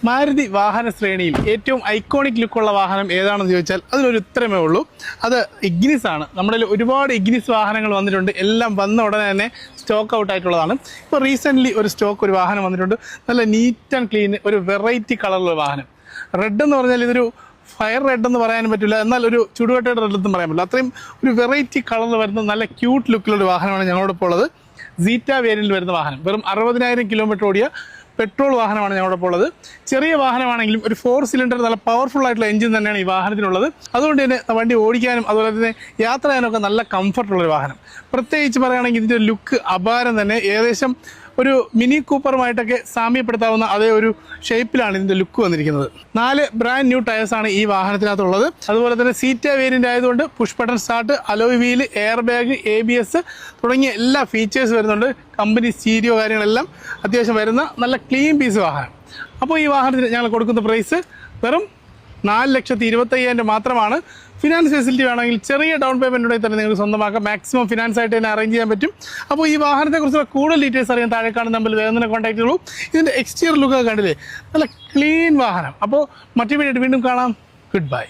മാരുതി വാഹന ശ്രേണിയിൽ ഏറ്റവും ഐക്കോണിക് ലുക്കുള്ള വാഹനം ഏതാണെന്ന് ചോദിച്ചാൽ അതിനൊരു ഉത്തരമേ ഉള്ളൂ. അത് ഇഗ്നിസ് ആണ്. നമ്മുടെ ഒരുപാട് ഇഗ്നിസ് വാഹനങ്ങൾ വന്നിട്ടുണ്ട്. എല്ലാം വന്ന ഉടനെ തന്നെ സ്റ്റോക്ക് ഔട്ട് ആയിട്ടുള്ളതാണ്. ഇപ്പോൾ റീസെൻ്റ്ലി ഒരു വാഹനം വന്നിട്ടുണ്ട്. നല്ല നീറ്റ് ആൻഡ് ക്ലീൻ, ഒരു വെറൈറ്റി കളറുള്ള വാഹനം. റെഡ് എന്ന് പറഞ്ഞാൽ ഇതൊരു ഫയർ റെഡ് എന്ന് പറയാനും പറ്റില്ല, എന്നാൽ ഒരു ചുടുകട്ടയുടെ റെഡ് എന്നും പറയാൻ പറ്റില്ല. അത്രയും ഒരു വെറൈറ്റി കളറിൽ വരുന്ന നല്ല ക്യൂട്ട് ലുക്കിലൊരു വാഹനമാണ് ഞങ്ങളോടൊപ്പം ഉള്ളത്. സീറ്റ വേരിയൻറ്റിൽ വരുന്ന വാഹനം. വെറും 60,000 കിലോമീറ്റർ ഓടിയ പെട്രോൾ വാഹനമാണ് ഞങ്ങളോടൊപ്പം ഉള്ളത്. ചെറിയ വാഹനമാണെങ്കിലും ഒരു 4 സിലിണ്ടർ നല്ല പവർഫുൾ ആയിട്ടുള്ള എഞ്ചിൻ തന്നെയാണ് ഈ വാഹനത്തിനുള്ളത്. അതുകൊണ്ട് തന്നെ വണ്ടി ഓടിക്കാനും അതുപോലെ തന്നെ യാത്ര ചെയ്യാനൊക്കെ നല്ല കംഫർട്ടുള്ളൊരു വാഹനം. പ്രത്യേകിച്ച് പറയുകയാണെങ്കിൽ ഇതിൻ്റെ ലുക്ക് അപാരം തന്നെ. ഏകദേശം ഒരു മിനി കൂപ്പറുമായിട്ടൊക്കെ സാമ്യപ്പെടുത്താവുന്ന അതേ ഒരു ഷേപ്പിലാണ് ഇതിൻ്റെ ലുക്ക് വന്നിരിക്കുന്നത്. 4 ബ്രാൻഡ് ന്യൂ ടയേഴ്സാണ് ഈ വാഹനത്തിനകത്തുള്ളത്. അതുപോലെ തന്നെ സീറ്റ വേരിയൻ്റ് ആയതുകൊണ്ട് push button start, alloy wheel, air bag, ABS തുടങ്ങിയ എല്ലാ ഫീച്ചേഴ്സ് വരുന്നുണ്ട്. കമ്പനി സ്റ്റീരിയോ കാര്യങ്ങളെല്ലാം അത്യാവശ്യം വരുന്ന നല്ല ക്ലീൻ പീസ് വാഹനം. അപ്പോൾ ഈ വാഹനത്തിന് ഞങ്ങൾ കൊടുക്കുന്ന പ്രൈസ് വെറും 4,25,000 മാത്രമാണ്. ഫിനാൻസ് ഫെസിലിറ്റി വേണമെങ്കിൽ ചെറിയ ഡൗൺ പേയ്മെൻറ്റ് ഉണ്ടെങ്കിൽ തന്നെ നിങ്ങൾക്ക് സ്വന്തമാക്കാം. മാക്സിമം ഫിനാൻസ് ആയിട്ട് തന്നെ അറേഞ്ച് ചെയ്യാൻ പറ്റും. അപ്പോൾ ഈ വാഹനത്തെക്കുറിച്ചുള്ള കൂടുതൽ ഡീറ്റെയിൽസ് അറിയാൻ താഴെ കാണുന്ന നമ്പറിൽ വേഗം തന്നെ കോൺടാക്ട് ചെയ്യുള്ളൂ. ഇതിൻ്റെ എക്സ്റ്റീരിയർ ലുക്കൊക്കെ കണ്ടില്ലേ, നല്ല ക്ലീൻ വാഹനം. അപ്പോൾ മറ്റു വീഡിയോ വീണ്ടും കാണാം. Good bye.